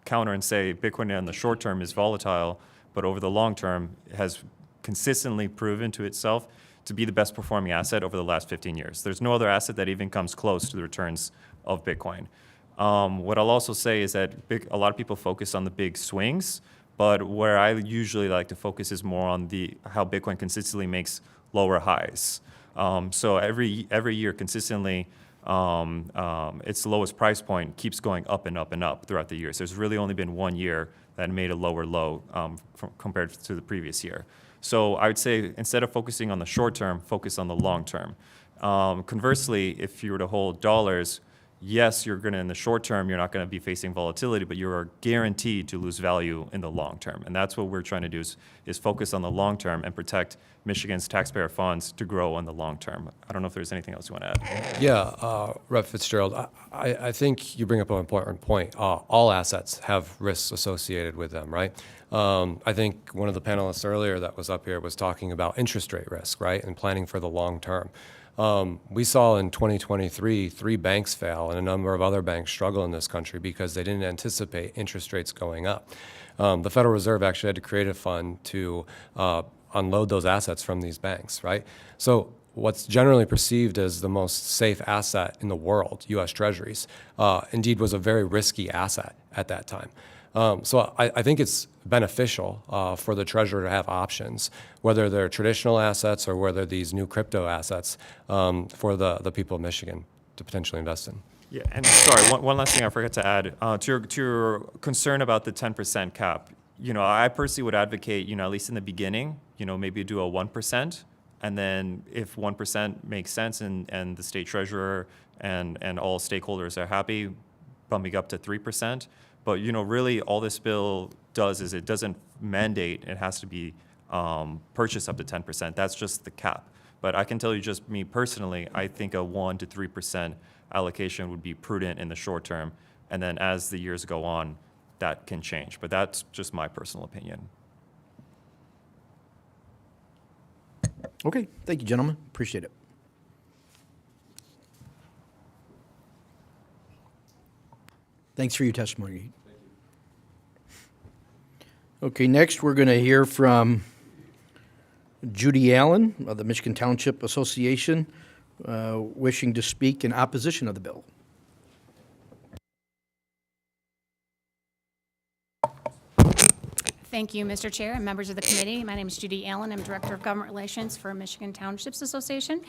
counter and say, Bitcoin in the short term is volatile, but over the long term has consistently proven to itself to be the best performing asset over the last 15 years. There's no other asset that even comes close to the returns of Bitcoin. What I'll also say is that a lot of people focus on the big swings, But where I usually like to focus is more on how Bitcoin consistently makes lower highs. So every year consistently, its lowest price point keeps going up and up and up throughout the years. There's really only been 1 year that made a lower low compared to the previous year. So I would say instead of focusing on the short term, focus on the long term. Conversely, if you were to hold dollars, yes, you're going to, in the short term, you're not going to be facing volatility, but you are guaranteed to lose value in the long term. And that's what we're trying to do is focus on the long term and protect Michigan's taxpayer funds to grow in the long term. I don't know if there's anything else you want to add. Yeah, Rep. Fitzgerald, I think you bring up an important point. All assets have risks associated with them, right? I think one of the panelists earlier that was up here was talking about interest rate risk, right, and planning for the long term. We saw in 2023 3 banks fail and a number of other banks struggle in this country because they didn't anticipate interest rates going up. The Federal Reserve actually had to create a fund to unload those assets from these banks, right? So what's generally perceived as the most safe asset in the world, U.S. Treasuries, indeed was a very risky asset at that time. So I think it's beneficial for the treasurer to have options, whether they're traditional assets or whether these new crypto assets for the people of Michigan to potentially invest in. Yeah, and sorry, one last thing I forgot to add. To your concern about the 10% cap, I personally would advocate, at least in the beginning, maybe do a 1%. And then if 1% makes sense and the state treasurer and all stakeholders are happy, bumping up to 3%. But, really all this bill does is it doesn't mandate it has to be purchased up to 10%. That's just the cap. But I can tell you just me personally, I think a 1 to 3% allocation would be prudent in the short term. And then as the years go on, that can change. But that's just my personal opinion. Okay, thank you, gentlemen. Appreciate it. Thanks for your testimony. Okay, next we're going to hear from Judy Allen of the Michigan Township Association, wishing to speak in opposition of the bill. Thank you, Mr. Chair and members of the committee. My name is Judy Allen. I'm Director of Government Relations for Michigan Townships Association,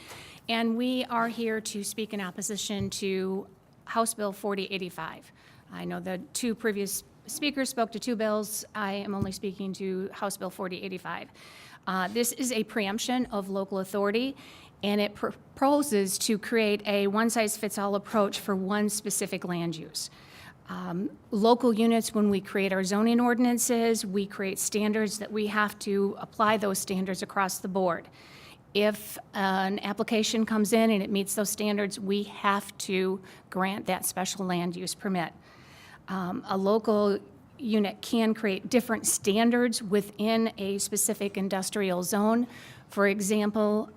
and we are here to speak in opposition to House Bill 4085. I know the 2 previous speakers spoke to 2 bills. I am only speaking to House Bill 4085. This is a preemption of local authority, and it proposes to create a one-size-fits-all approach for one specific land use. Local units, when we create our zoning ordinances, we create standards that we have to apply those standards across the board. If an application comes in and it meets those standards, we have to grant that special land use permit. A local unit can create different standards within a specific industrial zone. For example,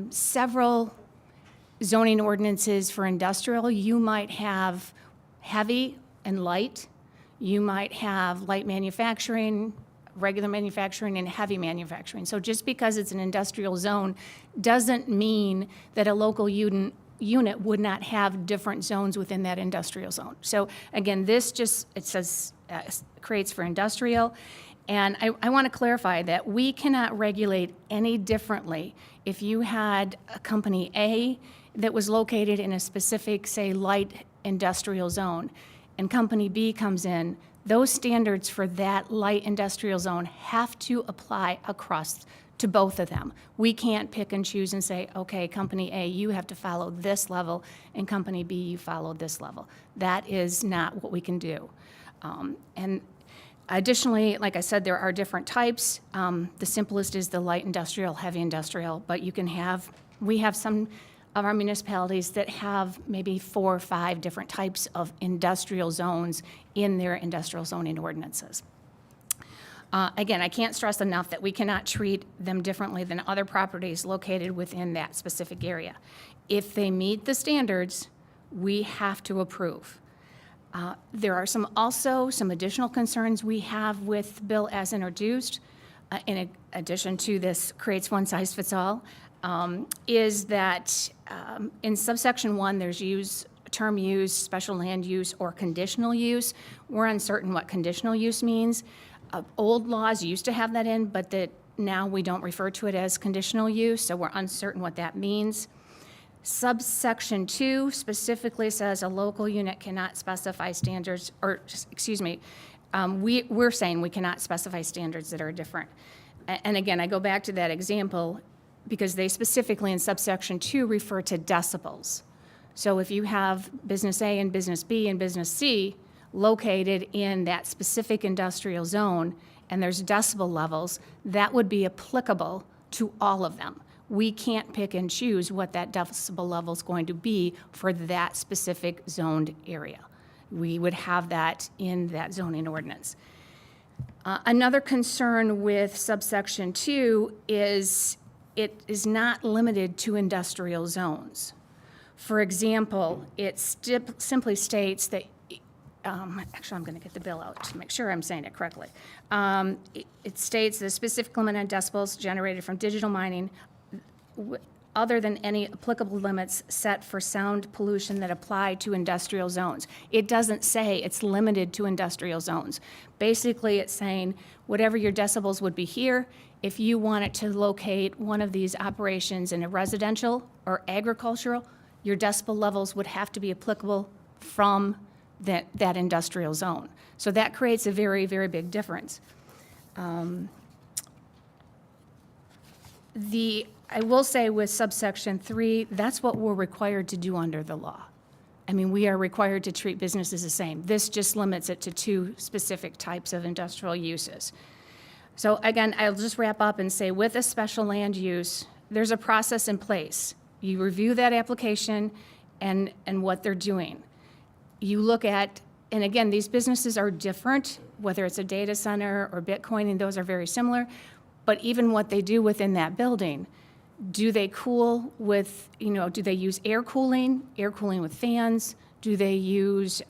several zoning ordinances for industrial, you might have heavy and light. You might have light manufacturing, regular manufacturing, and heavy manufacturing. So just because it's an industrial zone doesn't mean that a local unit would not have different zones within that industrial zone. So again, this just, it says, creates for industrial. And I want to clarify that we cannot regulate any differently if you had a company A that was located in a specific, say, light industrial zone, and company B comes in. Those standards for that light industrial zone have to apply across to both of them. We can't pick and choose and say, okay, company A, you have to follow this level, and company B, you follow this level. That is not what we can do. And additionally, like I said, there are different types. The simplest is the light industrial, heavy industrial, but we have some of our municipalities that have maybe 4 or 5 different types of industrial zones in their industrial zoning ordinances. Again, I can't stress enough that we cannot treat them differently than other properties located within that specific area. If they meet the standards, we have to approve. There are also some additional concerns we have with the bill as introduced, in addition to this creates one size fits all, is that in subsection 1, there's term use, special land use, or conditional use. We're uncertain what conditional use means. Old laws used to have that in, but that now we don't refer to it as conditional use, so we're uncertain what that means. Subsection 2 specifically says a local unit cannot specify standards, or, excuse me, we're saying we cannot specify standards that are different. And again, I go back to that example because they specifically in subsection 2 refer to decibels. So if you have business A and business B and business C located in that specific industrial zone and there's decibel levels, that would be applicable to all of them. We can't pick and choose what that decibel level is going to be for that specific zoned area. We would have that in that zoning ordinance. Another concern with subsection 2 is it is not limited to industrial zones. For example, it simply states that, actually I'm going to get the bill out to make sure I'm saying it correctly. It states the specific limit on decibels generated from digital mining other than any applicable limits set for sound pollution that apply to industrial zones. It doesn't say it's limited to industrial zones. Basically, it's saying whatever your decibels would be here, if you wanted to locate one of these operations in a residential or agricultural, your decibel levels would have to be applicable from that industrial zone. So that creates a very, very big difference. I will say with subsection 3, that's what we're required to do under the law. I mean, we are required to treat businesses the same. This just limits it to 2 specific types of industrial uses. So again, I'll just wrap up and say with a special land use, there's a process in place. You review that application and what they're doing. You look at, and again, these businesses are different, whether it's a data center or Bitcoining, those are very similar. But even what they do within that building, do they cool with, do they use air cooling with fans? Do they use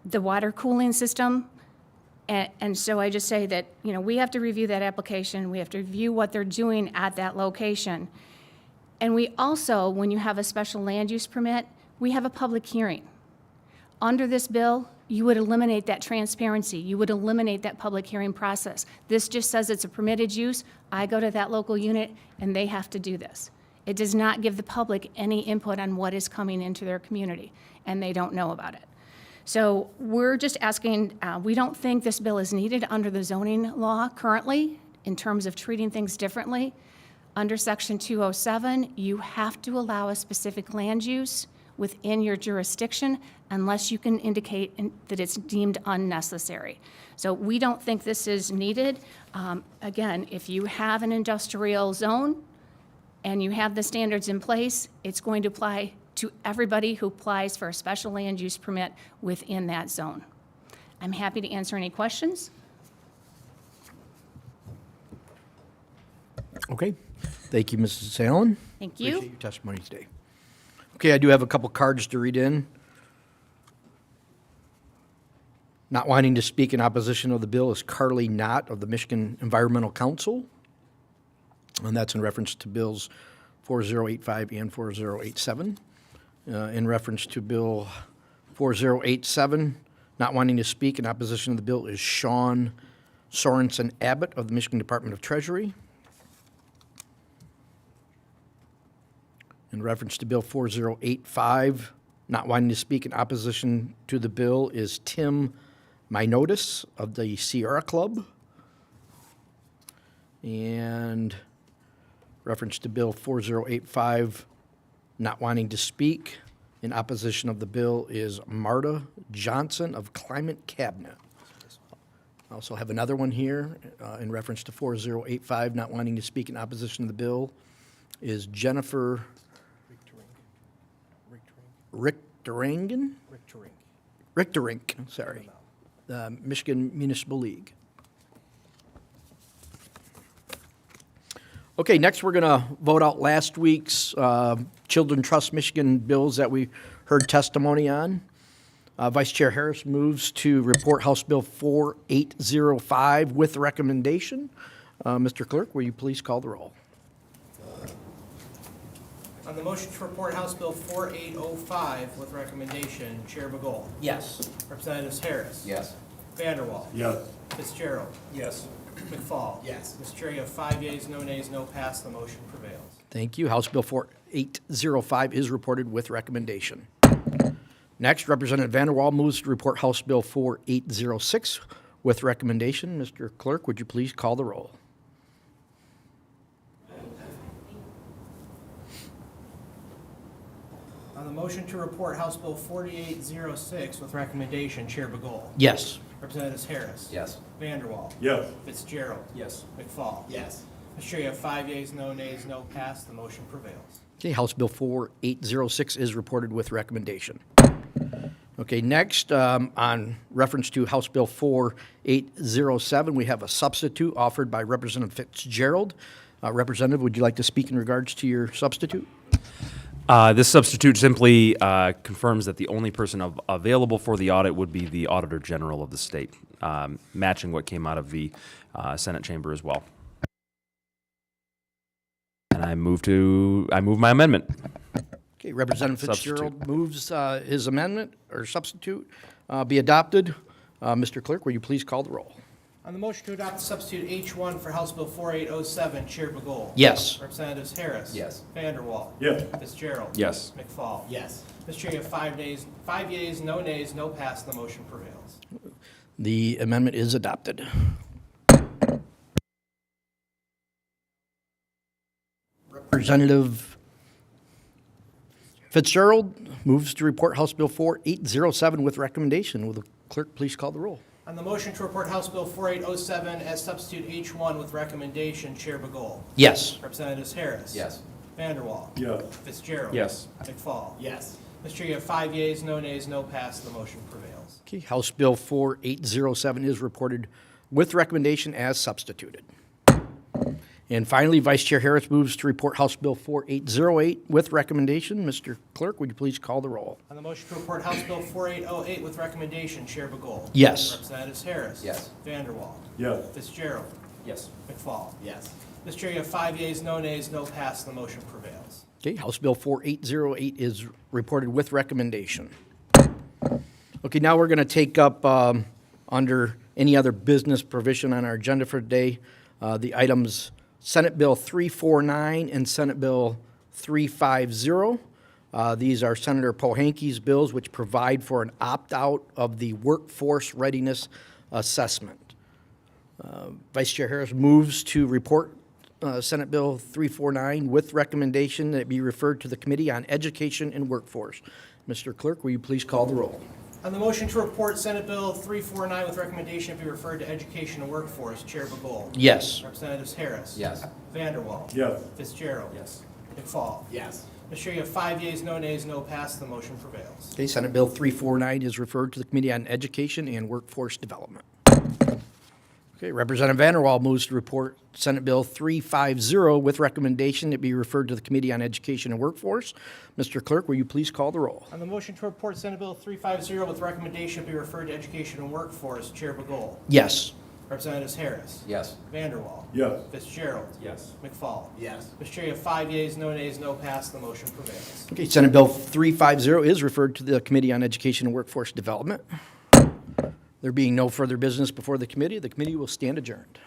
the water cooling system? And so I just say that, we have to review that application. We have to review what they're doing at that location. And we also, when you have a special land use permit, we have a public hearing. Under this bill, you would eliminate that transparency. You would eliminate that public hearing process. This just says it's a permitted use. I go to that local unit and they have to do this. It does not give the public any input on what is coming into their community, and they don't know about it. So we're just asking, we don't think this bill is needed under the zoning law currently in terms of treating things differently. Under section 207, you have to allow a specific land use within your jurisdiction unless you can indicate that it's deemed unnecessary. So we don't think this is needed. Again, if you have an industrial zone and you have the standards in place, it's going to apply to everybody who applies for a special land use permit within that zone. I'm happy to answer any questions. Okay. Thank you, Mrs. Allen. Thank you. Appreciate your testimony today. Okay, I do have a couple cards to read in. Not wanting to speak in opposition of the bill is Carly Knott of the Michigan Environmental Council, and that's in reference to bills 4085 and 4087. In reference to bill 4087, not wanting to speak in opposition of the bill is Sean Sorensen Abbott of the Michigan Department of Treasury. In reference to bill 4085, not wanting to speak in opposition to the bill is Tim Minotis of the Sierra Club. And reference to bill 4085, not wanting to speak in opposition of the bill is Marta Johnson of Climate Cabinet. I also have another one here in reference to 4085, not wanting to speak in opposition of the bill is Jennifer Richterink, sorry, the Michigan Municipal League. Okay, next we're going to vote out last week's Children Trust Michigan bills that we heard testimony on. Vice Chair Harris moves to report House Bill 4805 with recommendation. Mr. Clerk, will you please call the roll? On the motion to report House Bill 4805 with recommendation, Chair Bagol. Yes. Representatives Harris. Yes. Vanderwall. Yes. Fitzgerald. Yes. McFall. Yes. Mr. Chair, you have 5 yeas, no nays, no pass. The motion prevails. Thank you. House Bill 4805 is reported with recommendation. Next, Representative Vanderwall moves to report House Bill 4806 with recommendation. Mr. Clerk, would you please call the roll? On the motion to report House Bill 4806 with recommendation, Chair Bagol. Yes. Representatives Harris. Yes. Vanderwall. Yes. Fitzgerald. Yes. McFall. Yes. Mr. Chair, you have 5 yeas, no nays, no pass. The motion prevails. Okay, House Bill 4806 is reported with recommendation. Okay, next, on reference to House Bill 4807, we have a substitute offered by Representative Fitzgerald. Representative, would you like to speak in regards to your substitute? This substitute simply confirms that the only person available for the audit would be the Auditor General of the state, matching what came out of the Senate chamber as well. And I move my amendment. Okay, Representative Fitzgerald Substitute. moves his amendment or substitute be adopted. Mr. Clerk, will you please call the roll? On the motion to adopt the substitute H1 for House Bill 4807, Chair Bagol. Yes. Representatives Harris. Yes. Vanderwall. Yes. Fitzgerald. Yes. McFall. Yes. Mr. Chair, you have 5 yeas, no nays, no pass. The motion prevails. The amendment is adopted. Representative Fitzgerald moves to report House Bill 4807 with recommendation. Will the clerk please call the roll? On the motion to report House Bill 4807 as substitute H1 with recommendation, Chair Bagol. Yes. Representatives Harris. Yes. Vanderwall. Yes. Fitzgerald. Yes. McFall. Yes. Mr. Chair, you have 5 yeas, no nays, no pass. The motion prevails. Okay, House Bill 4807 is reported with recommendation as substituted. And finally, Vice Chair Harris moves to report House Bill 4808 with recommendation. Mr. Clerk, would you please call the roll? On the motion to report House Bill 4808 with recommendation, Chair Bagol. Yes. Representatives Harris. Yes. Vanderwall. Yes. Fitzgerald. Yes. McFall. Yes. Mr. Chair, you have 5 yeas, no nays, no pass. The motion prevails. Okay, House Bill 4808 is reported with recommendation. Okay, now we're going to take up under any other business provision on our agenda for today, the items Senate Bill 349 and Senate Bill 350. These are Senator Pohanky's bills, which provide for an opt-out of the workforce readiness assessment. Vice Chair Harris moves to report Senate Bill 349 with recommendation that it be referred to the Committee on Education and Workforce. Mr. Clerk, will you please call the roll? On the motion to report Senate Bill 349 with recommendation to be referred to Education and Workforce, Chair Bagol. Yes. Representatives Harris. Yes. Vanderwall. Yes. Fitzgerald. Yes. McFall. Yes. Mr. Chair, you have 5 yeas, no nays, no pass. The motion prevails. Okay, Senate Bill 349 is referred to the Committee on Education and Workforce Development. Okay, Representative Vanderwall moves to report Senate Bill 350 with recommendation that be referred to the Committee on Education and Workforce. Mr. Clerk, will you please call the roll? On the motion to report Senate Bill 350 with recommendation to be referred to Education and Workforce, Chair Bagol. Yes. Representatives Harris. Yes. Vanderwall. Yes. Fitzgerald. Yes. McFall. Yes. Mr. Chair, you have 5 yeas, no nays, no pass. The motion prevails. Okay, Senate Bill 350 is referred to the Committee on Education and Workforce Development. There being no further business before the committee will stand adjourned.